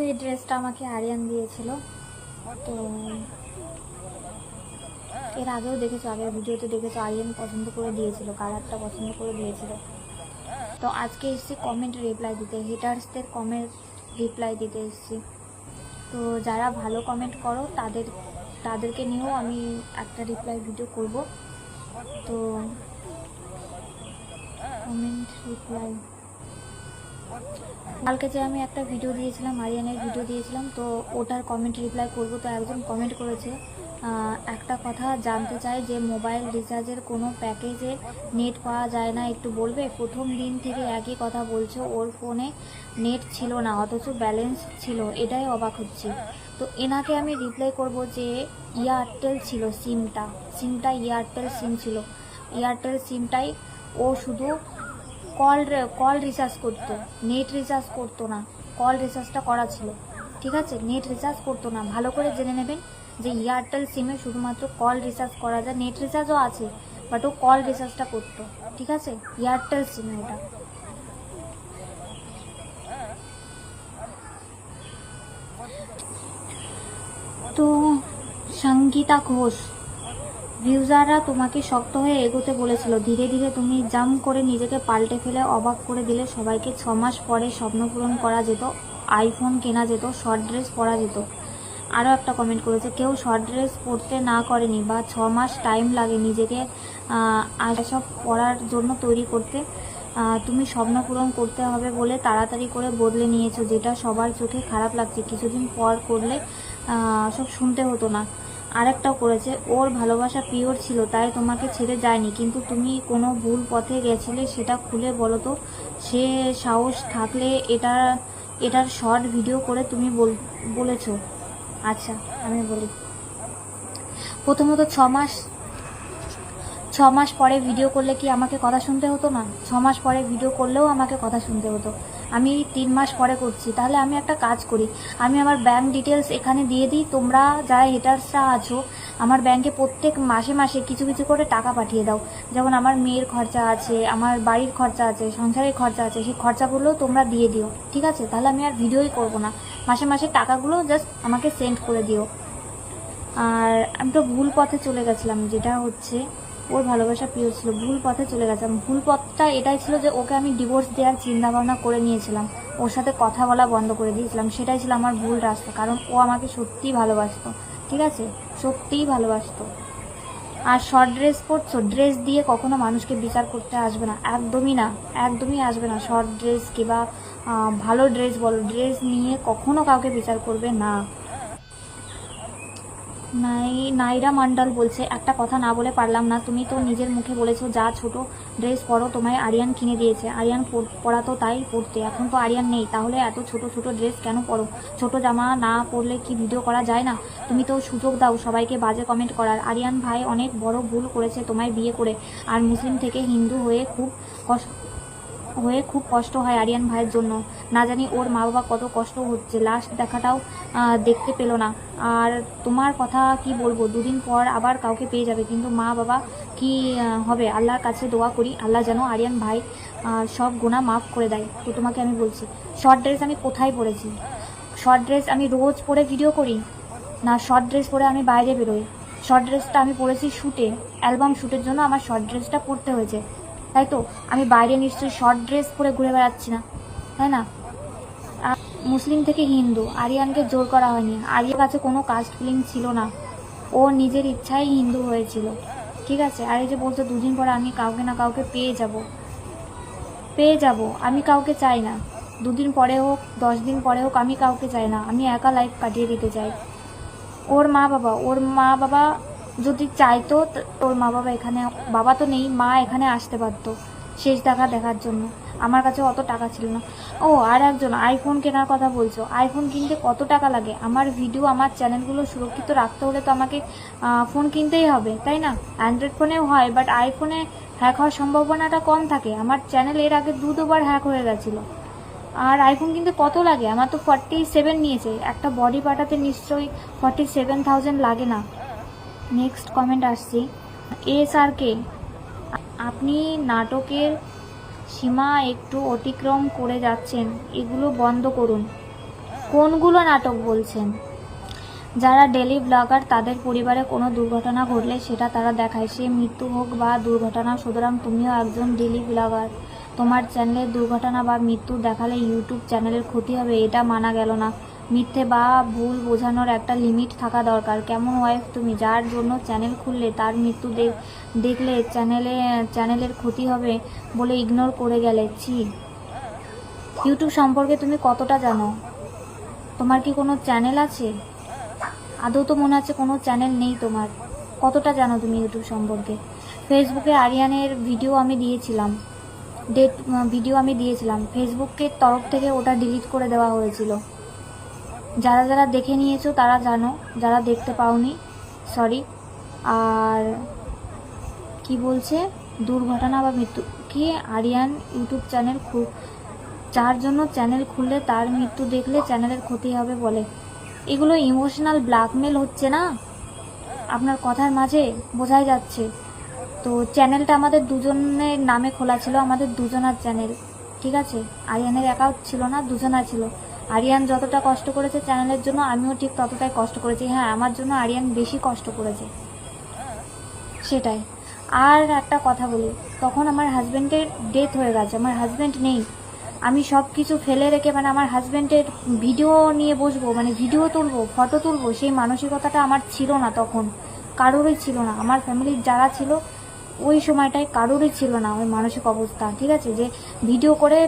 তো এই ড্রেসটা আমাকে আরিয়ান দিয়েছিল। তো এর আগেও দেখেছো, আগের ভিডিওতে দেখেছো আরিয়ান পছন্দ করে দিয়েছিল, কালারটা পছন্দ করে দিয়েছিল। তো আজকে এসেছি কমেন্ট রিপ্লাই দিতে, হেটার্সদের কমেন্ট রিপ্লাই দিতে এসেছি। তো যারা ভালো কমেন্ট করো তাদেরকে নিয়েও আমি একটা রিপ্লাই ভিডিও করব। তো কমেন্ট রিপ্লাই, কালকে যে আমি একটা ভিডিও দিয়েছিলাম, আরিয়ানের ভিডিও দিয়েছিলাম, তো ওটার কমেন্ট রিপ্লাই করব। তো একজন কমেন্ট করেছে, একটা কথা জানতে চাই যে মোবাইল রিচার্জের কোনো প্যাকেজে নেট পাওয়া যায় না, একটু বলবে? প্রথম দিন থেকে একই কথা বলছো, ওর ফোনে নেট ছিল না অথচ ব্যালেন্স ছিল, এটাই অবাক হচ্ছি। তো এনাকে আমি রিপ্লাই করব যে এয়ারটেল ছিল সিমটা এয়ারটেল সিম ছিল, এয়ারটেল সিমটাই ও শুধু কল রিচার্জ করতো, নেট রিচার্জ করতো না। কল রিচার্জটা করা ছিল, ঠিক আছে, নেট রিচার্জ করতো না। ভালো করে জেনে নেবেন যে এয়ারটেল সিমে শুধুমাত্র কল রিচার্জ করা যায়, নেট রিচার্জও আছে, বাট ও কল রিচার্জটা করতো, ঠিক আছে, এয়ারটেল সিমে ওটা। তো সঙ্গীতা ঘোষ, ভিউজাররা তোমাকে শক্ত হয়ে এগোতে বলেছিল, ধীরে ধীরে তুমি জাম্প করে নিজেকে পাল্টে ফেলে অবাক করে দিলে সবাইকে। 6 মাস পরে স্বপ্ন পূরণ করা যেত, আইফোন কেনা যেত, শর্ট ড্রেস পরা যেত। আরও একটা কমেন্ট করেছে, কেউ শর্ট ড্রেস পরতে না করেনি, বা 6 মাস টাইম লাগে নিজেকে সব পরার জন্য তৈরি করতে। তুমি স্বপ্ন পূরণ করতে হবে বলে তাড়াতাড়ি করে বদলে নিয়েছো, যেটা সবার চোখে খারাপ লাগছে। কিছুদিন পর করলে সব শুনতে হতো না। আরেকটাও করেছে, ওর ভালোবাসা পিওর ছিল তাই তোমাকে ছেড়ে যায়নি, কিন্তু তুমি কোনো ভুল পথে গেছিলে সেটা খুলে বলো তো। সে সাহস থাকলে এটার শর্ট ভিডিও করে তুমি বলেছো। আচ্ছা, আমি বলি, প্রথমত 6 মাস পরে ভিডিও করলে কি আমাকে কথা শুনতে হতো না? 6 মাস পরে ভিডিও করলেও আমাকে কথা শুনতে হতো। আমি 3 মাস পরে করছি, তাহলে আমি একটা কাজ করি, আমি আমার ব্যাংক ডিটেলস এখানে দিয়ে দিই। তোমরা যারা হেটার্সরা আছো, আমার ব্যাংকে প্রত্যেক মাসে মাসে কিছু কিছু করে টাকা পাঠিয়ে দাও। যেমন আমার মেয়ের খরচা আছে, আমার বাড়ির খরচা আছে, সংসারের খরচা আছে, সেই খরচাগুলো তোমরা দিয়ে দিও, ঠিক আছে? তাহলে আমি আর ভিডিওই করব না, মাসে মাসে টাকাগুলো জাস্ট আমাকে সেন্ড করে দিও। আর আমি তো ভুল পথে চলে গেছিলাম, যেটা হচ্ছে ওর ভালোবাসা প্রিয় ছিল, ভুল পথে চলে গেছিলাম। ভুল পথটা এটাই ছিল যে ওকে আমি ডিভোর্স দেওয়ার চিন্তাভাবনা করে নিয়েছিলাম, ওর সাথে কথা বলা বন্ধ করে দিয়েছিলাম, সেটাই ছিল আমার ভুল রাস্তা। কারণ ও আমাকে সত্যিই ভালোবাসতো, ঠিক আছে, সত্যিই ভালোবাসতো। আর শর্ট ড্রেস পরছো, ড্রেস দিয়ে কখনো মানুষকে বিচার করতে আসবে না, একদমই না, একদমই আসবে না। শর্ট ড্রেস কিংবা ভালো ড্রেস বলো, ড্রেস নিয়ে কখনো কাউকে বিচার করবে না। নাইরা মন্ডল বলছে, একটা কথা না বলে পারলাম না, তুমি তো নিজের মুখে বলেছো যা ছোট ড্রেস পরো তোমায় আরিয়ান কিনে দিয়েছে, আরিয়ান পরাতো তাই পরতে, এখন তো আরিয়ান নেই, তাহলে এত ছোট ছোট ড্রেস কেন পরো? ছোট জামা না পরলে কি ভিডিও করা যায় না? তুমি তো সুযোগ দাও সবাইকে বাজে কমেন্ট করার। আরিয়ান ভাই অনেক বড় ভুল করেছে তোমায় বিয়ে করে, আর মুসলিম থেকে হিন্দু হয়ে খুব কষ্ট হয় আরিয়ান ভাইয়ের জন্য। না জানি ওর মা বাবা কত কষ্ট হচ্ছে, লাস্ট দেখাটাও দেখতে পেলো না। আর তোমার কথা কি বলবো, দুদিন পর আবার কাউকে পেয়ে যাবে, কিন্তু মা বাবা কি হবে? আল্লাহর কাছে দোয়া করি আল্লাহ যেন আরিয়ান ভাই সব গুনাহ মাফ করে দেয়। তো তোমাকে আমি বলছি, শর্ট ড্রেস আমি কোথায় পরেছি? শর্ট ড্রেস আমি রোজ পরে ভিডিও করি না, শর্ট ড্রেস পরে আমি বাইরে বেরোই। শর্ট ড্রেসটা আমি পরেছি শ্যুটে, অ্যালবাম শ্যুটের জন্য আমার শর্ট ড্রেসটা পরতে হয়েছে, তাই তো? আমি বাইরে নিশ্চয়ই শর্ট ড্রেস পরে ঘুরে বেড়াচ্ছি না, তাই না? মুসলিম থেকে হিন্দু, আরিয়ানকে জোর করা হয়নি, আরিয়ার কাছে কোনো কাস্ট ফিলিং ছিল না, ও নিজের ইচ্ছাই হিন্দু হয়েছিল, ঠিক আছে? আর এই যে বলছো দুদিন পরে আমি কাউকে না কাউকে পেয়ে যাব, আমি কাউকে চাই না, 2 দিন পরে হোক 10 দিন পরে হোক, আমি কাউকে চাই না, আমি একা লাইফ কাটিয়ে দিতে চাই। ওর মা বাবা যদি চাইতো, ওর মা বাবা এখানে, বাবা তো নেই, মা এখানে আসতে পারতো শেষ দেখার জন্য, আমার কাছে অত টাকা ছিল না। ও আর একজন আইফোন কেনার কথা বলছো, আইফোন কিনতে কত টাকা লাগে? আমার ভিডিও, আমার চ্যানেলগুলো সুরক্ষিত রাখতে হলে তো আমাকে ফোন কিনতেই হবে, তাই না? অ্যান্ড্রয়েড ফোনেও হয়, বাট আইফোনে হ্যাক হওয়ার সম্ভাবনাটা কম থাকে। আমার চ্যানেল এর আগে 2-2 বার হ্যাক হয়ে গেছিলো। আর আইফোন কিনতে কত লাগে? আমার তো 47 নিয়েছে, একটা বডি পাঠাতে নিশ্চয়ই 47,000 লাগে না। নেক্সট কমেন্ট আসছি, SRK, আপনি নাটকের সীমা একটু অতিক্রম করে যাচ্ছেন, এগুলো বন্ধ করুন। কোনগুলো নাটক বলছেন? যারা ডেলি ব্লগার তাদের পরিবারে কোনো দুর্ঘটনা ঘটলে সেটা তারা দেখায়, সে মৃত্যু হোক বা দুর্ঘটনা। সুতরাং তুমিও একজন ডেলি ব্লগার, তোমার চ্যানেলের দুর্ঘটনা বা মৃত্যু দেখালে ইউটিউব চ্যানেলের ক্ষতি হবে, এটা মানা গেল না। মিথ্যে বা ভুল বোঝানোর একটা লিমিট থাকা দরকার। কেমন ওয়াইফ তুমি, যার জন্য চ্যানেল খুললে তার মৃত্যু দেখলে চ্যানেলের ক্ষতি হবে বলে ইগনোর করে গেলে? ছি। ইউটিউব সম্পর্কে তুমি কতটা জানো? তোমার কি কোনো চ্যানেল আছে? আদৌ তো মনে হচ্ছে কোনো চ্যানেল নেই তোমার। কতটা জানো তুমি ইউটিউব সম্পর্কে? ফেসবুকে আরিয়ানের ভিডিও আমি দিয়েছিলাম, ভিডিও আমি দিয়েছিলাম, ফেসবুকের তরফ থেকে ওটা ডিলিট করে দেওয়া হয়েছিল। যারা যারা দেখে নিয়েছো তারা জানো, যারা দেখতে পাওনি সরি। আর কি বলছে, দুর্ঘটনা বা মৃত্যু কি? আরিয়ান ইউটিউব চ্যানেল যার জন্য চ্যানেল খুললে তার মৃত্যু দেখলে চ্যানেলের ক্ষতি হবে বলে। এগুলো ইমোশনাল ব্ল্যাকমেল হচ্ছে না আপনার কথার মাঝে? বোঝাই যাচ্ছে। তো চ্যানেলটা আমাদের দুজনের নামে খোলা ছিল, আমাদের দুজনার চ্যানেল, ঠিক আছে? আরিয়ানের একাও ছিল না, দুজনার ছিল। আরিয়ান যতটা কষ্ট করেছে চ্যানেলের জন্য, আমিও ঠিক ততটাই কষ্ট করেছি। হ্যাঁ, আমার জন্য আরিয়ান বেশি কষ্ট করেছে, সেটাই। আর একটা কথা বলি, তখন আমার হাজব্যান্ডের ডেথ হয়ে গেছে, আমার হাজব্যান্ড নেই। আমি সব কিছু ফেলে রেখে মানে আমার হাজব্যান্ডের ভিডিও নিয়ে বসবো, মানে ভিডিও তুলবো, ফটো তুলবো, সেই মানসিকতাটা আমার ছিল না তখন, কারোরই ছিল না। আমার ফ্যামিলির যারা ছিল ওই সময়টায় কারোরই ছিল না ওই মানসিক অবস্থা, ঠিক আছে, যে ভিডিও করে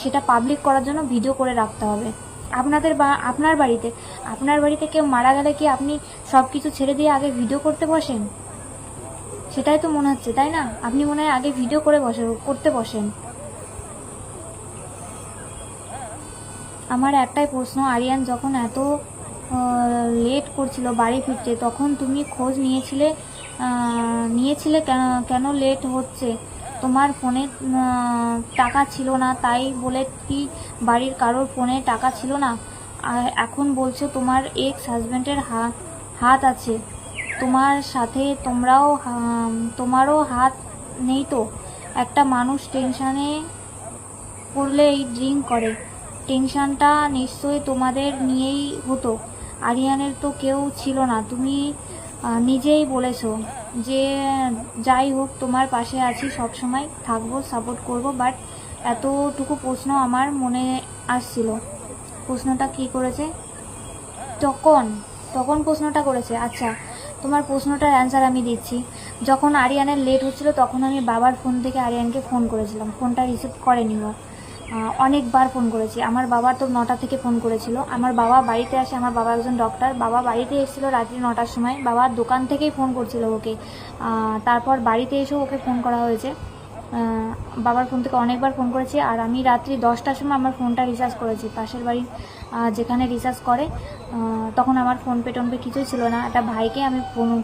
সেটা পাবলিক করার জন্য ভিডিও করে রাখতে হবে। আপনার বাড়িতে কেউ মারা গেলে কি আপনি সব কিছু ছেড়ে দিয়ে আগে ভিডিও করতে বসেন? সেটাই তো মনে হচ্ছে, তাই না? আপনি মনে হয় আগে ভিডিও করতে বসেন। আমার একটাই প্রশ্ন, আরিয়ান যখন এত লেট করছিল বাড়ি ফিরতে, তখন তুমি খোঁজ নিয়েছিলে কেন লেট হচ্ছে? তোমার ফোনে টাকা ছিল না তাই বলে কি বাড়ির কারোর ফোনে টাকা ছিল না? আর এখন বলছো তোমার এক্স হাজব্যান্ডের হাত আছে তোমার সাথে, তোমারও হাত নেই তো? একটা মানুষ টেনশানে পড়লে এই ড্রিঙ্ক করে, টেনশনটা নিশ্চয়ই তোমাদের নিয়েই হতো। আরিয়ানের তো কেউ ছিল না, তুমি নিজেই বলেছো যে যাই হোক তোমার পাশে আছি, সব সময় থাকবো, সাপোর্ট করব। বাট এতটুকু প্রশ্ন আমার মনে আসছিল। প্রশ্নটা কি করেছে তখন প্রশ্নটা করেছে? আচ্ছা, তোমার প্রশ্নটার অ্যান্সার আমি দিচ্ছি। যখন আরিয়ানের লেট হচ্ছিল তখন আমি বাবার ফোন থেকে আরিয়ানকে ফোন করেছিলাম, ফোনটা রিসিভ করেনি ও। অনেকবার ফোন করেছি। আমার বাবা তো 9টা থেকে ফোন করেছিল। আমার বাবা বাড়িতে আসে, আমার বাবা একজন ডক্টর, বাবা বাড়িতে এসেছিলো রাত্রি 9টার সময়, বাবার দোকান থেকেই ফোন করছিল ওকে। তারপর বাড়িতে এসেও ওকে ফোন করা হয়েছে, বাবার ফোন থেকে অনেকবার ফোন করেছি। আর আমি রাত্রি 10টার সময় আমার ফোনটা রিচার্জ করেছি, পাশের বাড়ি যেখানে রিচার্জ করে, তখন আমার ফোনপে কিছুই ছিল না। একটা ভাইকে আমি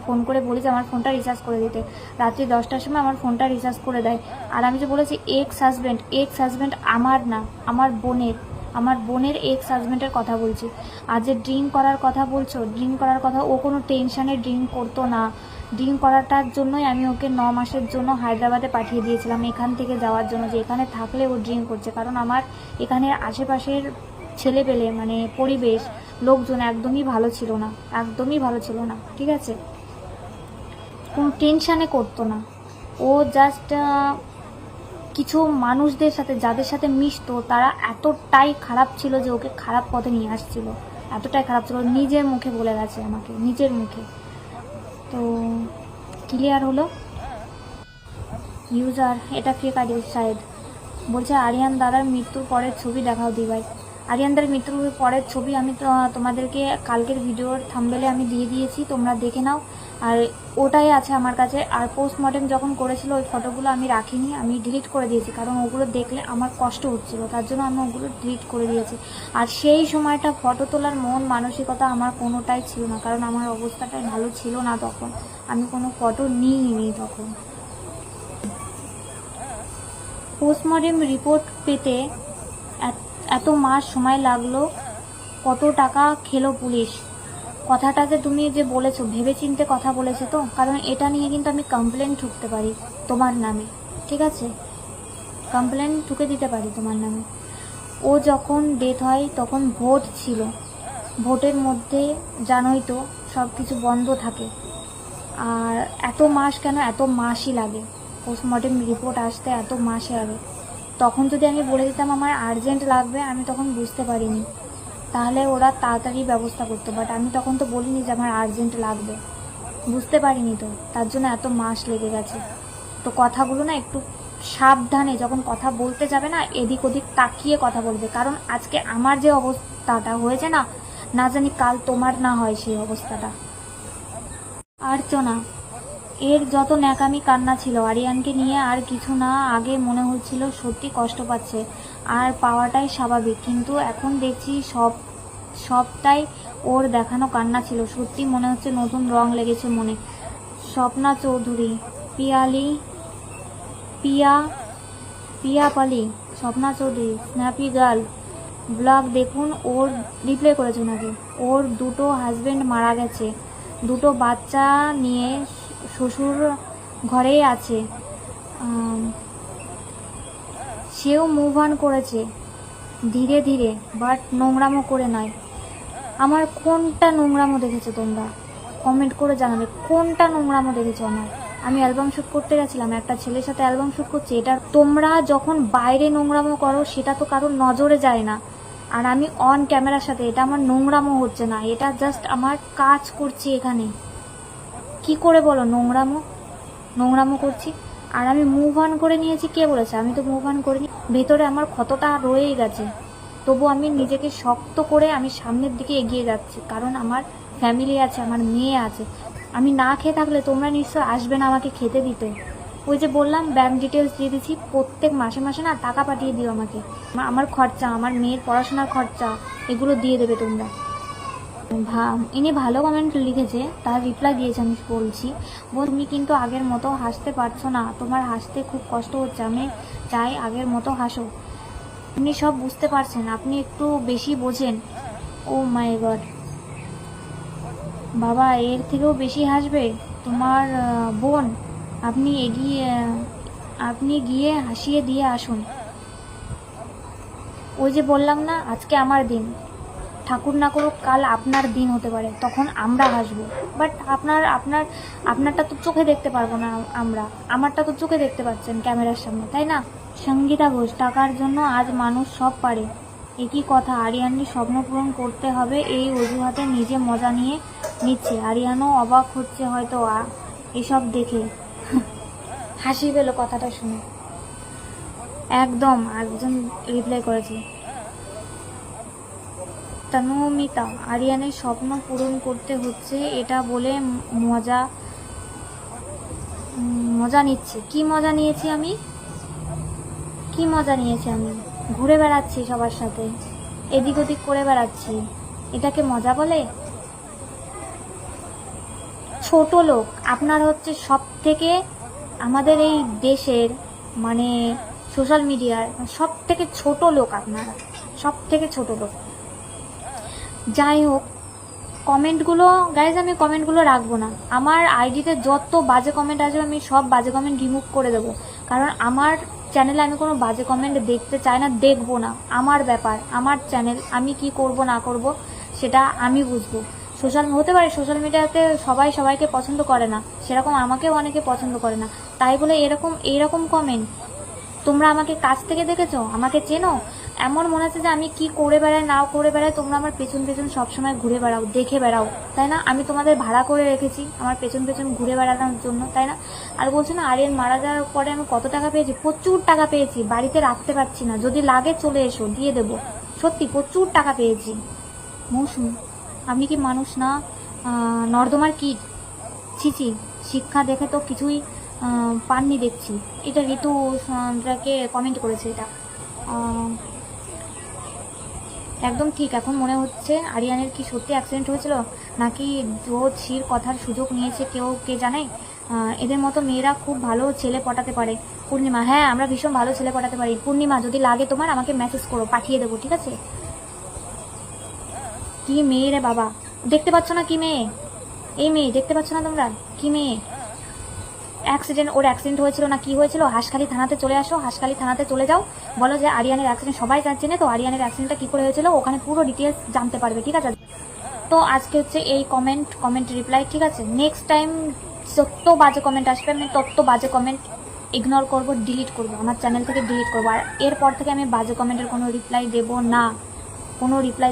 ফোন করে বলি যে আমার ফোনটা রিচার্জ করে দিতে, রাত্রি 10টার সময় আমার ফোনটা রিচার্জ করে দেয়। আর আমি যে বলেছি এক্স হাজব্যান্ড আমার না, আমার বোনের এক্স হাজব্যান্ডের কথা বলছি। আর যে ড্রিঙ্ক করার কথা বলছো, ও কোনো টেনশানে ড্রিঙ্ক করতো না। ড্রিঙ্ক করাটার জন্যই আমি ওকে 9 মাসের জন্য হায়দ্রাবাদে পাঠিয়ে দিয়েছিলাম, এখান থেকে যাওয়ার জন্য, যে এখানে থাকলে ও ড্রিঙ্ক করছে। কারণ আমার এখানের আশেপাশের ছেলেপেলে মানে পরিবেশ, লোকজন একদমই ভালো ছিল না, ঠিক আছে? কোনো টেনশানে করতো না ও। জাস্ট কিছু মানুষদের সাথে, যাদের সাথে মিশতো, তারা এতটাই খারাপ ছিল যে ওকে খারাপ পথে নিয়ে আসছিল, এতটাই খারাপ ছিল। নিজের মুখে বলে গেছে আমাকে, নিজের মুখে। তো ক্লিয়ার হলো? ইউজার, এটা ফেক আইডি শায়দ। বলছে আরিয়ান দাদার মৃত্যুর পরের ছবি দেখাও দিভাই। আরিয়ানদার মৃত্যুর পরের ছবি আমি তো তোমাদেরকে কালকের ভিডিওর থাম্বনেলে আমি দিয়ে দিয়েছি, তোমরা দেখে নাও। আর ওটাই আছে আমার কাছে। আর পোস্টমর্টেম যখন করেছিল ওই ফটোগুলো আমি রাখিনি, আমি ডিলিট করে দিয়েছি, কারণ ওগুলো দেখলে আমার কষ্ট হচ্ছিল, তার জন্য আমি ওগুলো ডিলিট করে দিয়েছি। আর সেই সময়টা ফটো তোলার মন মানসিকতা আমার কোনোটাই ছিল না, কারণ আমার অবস্থাটাই ভালো ছিল না তখন, আমি কোনো ফটো নিইনি তখন। পোস্টমর্টেম রিপোর্ট পেতে এত মাস সময় লাগলো, কত টাকা খেলো পুলিশ? কথাটাকে তুমি যে বলেছো ভেবেচিন্তে কথা বলেছো তো? কারণ এটা নিয়ে কিন্তু আমি কমপ্লেন ঠুকতে পারি তোমার নামে, ঠিক আছে? কমপ্লেন ঠুকে দিতে পারি তোমার নামে। ও ও যখন ডেথ হয় তখন ভোট ছিল, ভোটের মধ্যে জানোই তো সব কিছু বন্ধ থাকে। আর এত মাস কেন, এত মাসই লাগে, পোস্টমর্টেম রিপোর্ট আসতে এত মাসই লাগে। তখন যদি আমি বলে দিতাম আমার আর্জেন্ট লাগবে, আমি তখন বুঝতে পারিনি, তাহলে ওরা তাড়াতাড়ি ব্যবস্থা করতো। বাট আমি তখন তো বলিনি যে আমার আর্জেন্ট লাগবে, বুঝতে পারিনি, তো তার জন্য এত মাস লেগে গেছে। তো কথাগুলো না একটু সাবধানে যখন কথা বলতে যাবে না, এদিক ওদিক তাকিয়ে কথা বলবে, কারণ আজকে আমার যে অবস্থাটা হয়েছে না, না জানি কাল তোমার না হয় সেই অবস্থাটা। আর না, এর যত ন্যাকামি কান্না ছিল আরিয়ানকে নিয়ে, আর কিছু না। আগে মনে হচ্ছিল সত্যি কষ্ট পাচ্ছে আর পাওয়াটাই স্বাভাবিক, কিন্তু এখন দেখছি সবটাই ওর দেখানো কান্না ছিল। সত্যি মনে হচ্ছে নতুন রং লেগেছে মনে। স্বপ্না চৌধুরী, পিয়াপালি, Swapna Chowdhury, snappy girl blog দেখুন। ওর রিপ্লাই করেছে নাকি, ওর দুটো হাজবেন্ড মারা গেছে, দুটো বাচ্চা নিয়ে শ্বশুর ঘরেই আছে, সেও মুভ অন করেছে ধীরে ধীরে, বাট নোংরামো করে নয়। আমার কোনটা নোংরামো দেখেছো তোমরা কমেন্ট করে জানাবে, কোনটা নোংরামো দেখেছো আমার? আমি অ্যালবাম শ্যুট করতে গেছিলাম, একটা ছেলের সাথে অ্যালবাম শ্যুট করছি। এটা তোমরা যখন বাইরে নোংরামো করো সেটা তো কারোর নজরে যায় না, আর আমি অন ক্যামেরার সাথে, এটা আমার নোংরামো হচ্ছে না, এটা জাস্ট আমার কাজ করছি এখানে। কি করে বলো নোংরামো করছি? আর আমি মুভ অন করে নিয়েছি, কে বলেছে? আমি তো মুভ অন করিনি, ভেতরে আমার ক্ষতটা রয়েই গেছে। তবু আমি নিজেকে শক্ত করে আমি সামনের দিকে এগিয়ে যাচ্ছি, কারণ আমার ফ্যামিলি আছে, আমার মেয়ে আছে। আমি না খেয়ে থাকলে তোমরা নিশ্চয় আসবে না আমাকে খেতে দিতে। ওই যে বললাম ব্যাংক ডিটেলস দিয়ে দিচ্ছি, প্রত্যেক মাসে মাসে না টাকা পাঠিয়ে দিও আমাকে, আমার খরচা, আমার মেয়ের পড়াশোনার খরচা, এগুলো দিয়ে দেবে তোমরা। ইনি ভালো কমেন্ট লিখেছে, তার রিপ্লাই দিয়েছে, আমি বলছি, তুমি কিন্তু আগের মতো হাসতে পারছো না, তোমার হাসতে খুব কষ্ট হচ্ছে, আমি চাই আগের মতো হাসো। আপনি সব বুঝতে পারছেন, আপনি একটু বেশি বোঝেন। ও মাই গড, বাবা এর থেকেও বেশি হাসবে তোমার বোন? আপনি গিয়ে হাসিয়ে দিয়ে আসুন। ওই যে বললাম না, আজকে আমার দিন, ঠাকুর না করুক কাল আপনার দিন হতে পারে, তখন আমরা হাসবো। বাট আপনারটা তো চোখে দেখতে পারবো না আমরা, আমারটা তো চোখে দেখতে পাচ্ছেন ক্যামেরার সামনে, তাই না? সঙ্গীতা ঘোষ, টাকার জন্য আজ মানুষ সব পারে, একই কথা। আরিয়ানের স্বপ্ন পূরণ করতে হবে এই অজুহাতে নিজে মজা নিয়ে নিচ্ছে। আরিয়ানও অবাক হচ্ছে হয়তো এসব দেখে। হাসি পেল কথাটা শুনে, একদম। একজন রিপ্লাই করেছে, তনুমিতা, আরিয়ানের স্বপ্ন পূরণ করতে হচ্ছে এটা বলে মজা নিচ্ছে। কি মজা নিয়েছি আমি? ঘুরে বেড়াচ্ছি সবার সাথে, এদিক ওদিক করে বেড়াচ্ছি, এটাকে মজা বলে? ছোট লোক আপনার হচ্ছে সব থেকে, আমাদের এই দেশের মানে সোশ্যাল মিডিয়ার সব থেকে ছোট লোক আপনারা, সব থেকে ছোট লোক। যাই হোক, কমেন্টগুলো গাইজ আমি কমেন্টগুলো রাখবো না, আমার আইডিতে যত বাজে কমেন্ট আসবে আমি সব বাজে কমেন্ট রিমুভ করে দেবো, কারণ আমার চ্যানেলে আমি কোনো বাজে কমেন্ট দেখতে চাই না, দেখবো না। আমার ব্যাপার, আমার চ্যানেল, আমি কি করব না করব সেটা আমি বুঝবো। হতে পারে সোশ্যাল মিডিয়াতে সবাই সবাইকে পছন্দ করে না, সেরকম আমাকেও অনেকে পছন্দ করে না, তাই বলে এইরকম কমেন্ট। তোমরা আমাকে কাছ থেকে দেখেছো, আমাকে চেনো, এমন মনে হচ্ছে যে আমি কি করে বেড়াই না করে বেড়াই, তোমরা আমার পেছন পেছন সবসময় ঘুরে বেড়াও, দেখে বেড়াও, তাই না? আমি তোমাদের ভাড়া করে রেখেছি আমার পেছন পেছন ঘুরে বেড়ানোর জন্য, তাই না? আর বলছো না আরিয়ান মারা যাওয়ার পরে আমি কত টাকা পেয়েছি? প্রচুর টাকা পেয়েছি, বাড়িতে রাখতে পারছি না, যদি লাগে চলে এসো দিয়ে দেবো, সত্যি প্রচুর টাকা পেয়েছি। মৌসুম, আপনি কি মানুষ না নর্দমার কীট? ছিছি, শিক্ষা দেখে তো কিছুই পাননি দেখছি। এটা ঋতু সন্ধ্রাকে কমেন্ট করেছে, এটা একদম ঠিক। এখন মনে হচ্ছে আরিয়ানের কি সত্যি অ্যাক্সিডেন্ট হয়েছিল, নাকি জ্যোতিষীর কথার সুযোগ নিয়েছে কেউ, কে জানে। এদের মতো মেয়েরা খুব ভালো ছেলে পটাতে পারে। পূর্ণিমা, হ্যাঁ আমরা ভীষণ ভালো ছেলে পটাতে পারি। পূর্ণিমা, যদি লাগে তোমার আমাকে মেসেজ করো, পাঠিয়ে দেবো, ঠিক আছে? কি মেয়ে রে বাবা, দেখতে পাচ্ছ না কি মেয়ে? এই মেয়ে দেখতে পাচ্ছ না তোমরা কি মেয়ে? ওর অ্যাক্সিডেন্ট হয়েছিল না কি হয়েছিল, হাঁসখালি থানাতে চলে আসো, হাঁসখালি থানাতে চলে যাও, বলো যে আরিয়ানের অ্যাক্সিডেন্ট, সবাই জানে তো আরিয়ানের অ্যাক্সিডেন্টটা কী করে হয়েছিল, ওখানে পুরো ডিটেলস জানতে পারবে, ঠিক আছে। তো আজকে হচ্ছে এই কমেন্ট রিপ্লাই, ঠিক আছে। নেক্সট টাইম যত বাজে কমেন্ট আসবে আমি তত বাজে কমেন্ট ইগনোর করব, ডিলিট করব, আমার চ্যানেল থেকে ডিলিট করবো। আর এরপর থেকে আমি বাজে কমেন্টের কোনো রিপ্লাই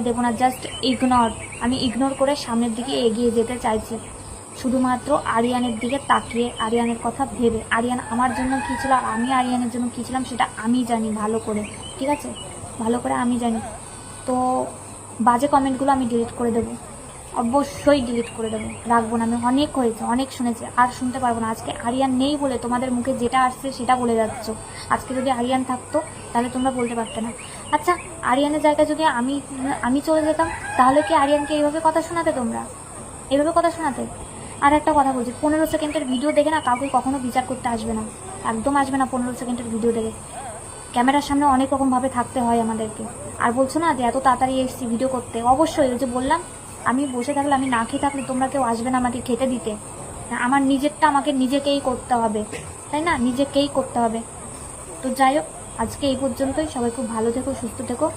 দেবো না, জাস্ট ইগনোর। আমি ইগনোর করে সামনের দিকে এগিয়ে যেতে চাইছি, শুধুমাত্র আরিয়ানের দিকে তাকিয়ে, আরিয়ানের কথা ভেবে। আরিয়ান আমার জন্য কী ছিল আর আমি আরিয়ানের জন্য কী ছিলাম সেটা আমি জানি ভালো করে, ঠিক আছে, ভালো করে আমি জানি। তো বাজে কমেন্টগুলো আমি ডিলিট করে দেবো, অবশ্যই ডিলিট করে দেবো, রাখবো না আমি। অনেক হয়েছে, অনেক শুনেছি, আর শুনতে পারবো না। আজকে আরিয়ান নেই বলে তোমাদের মুখে যেটা আসছে সেটা বলে যাচ্ছ। আজকে যদি আরিয়ান থাকতো তাহলে তোমরা বলতে পারতে না। আচ্ছা, আরিয়ানের জায়গায় যদি আমি চলে যেতাম তাহলে কি আরিয়ানকে এইভাবে কথা শোনাতে? তোমরা এইভাবে কথা শোনাতে? আর একটা কথা বলছি, 15 সেকেন্ডের ভিডিও দেখে না কাউকে কখনো বিচার করতে আসবে না, একদম আসবে না। 15 সেকেন্ডের ভিডিও দেখে ক্যামেরার সামনে অনেক রকমভাবে থাকতে হয় আমাদেরকে। আর বলছো না যে এত তাড়াতাড়ি এসেছি ভিডিও করতে, অবশ্যই ওই যে বললাম, আমি বসে থাকলে, আমি না খেয়ে থাকলে তোমরা কেউ আসবে না আমাকে খেতে দিতে। আমার নিজেরটা আমাকে নিজেকেই করতে হবে, তাই না, নিজেকেই করতে হবে। তো যাই হোক, আজকে এই পর্যন্তই। সবাই খুব ভালো থেকো, সুস্থ থেকো,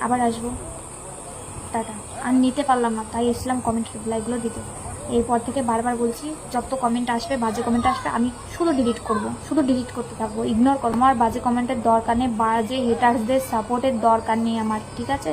আবার আসবো, টাটা। আর নিতে পারলাম না তাই এসেছিলাম কমেন্ট রিপ্লাইগুলো দিতে। এরপর থেকে বারবার বলছি, যত কমেন্ট আসবে, বাজে কমেন্ট আসবে, আমি শুধু ডিলিট করব, শুধু ডিলিট করতে থাকবো, ইগনোর করবো। আমার বাজে কমেন্টের দরকার নেই, বাজে হেটার্সদের সাপোর্টের দরকার নেই আমার, ঠিক আছে।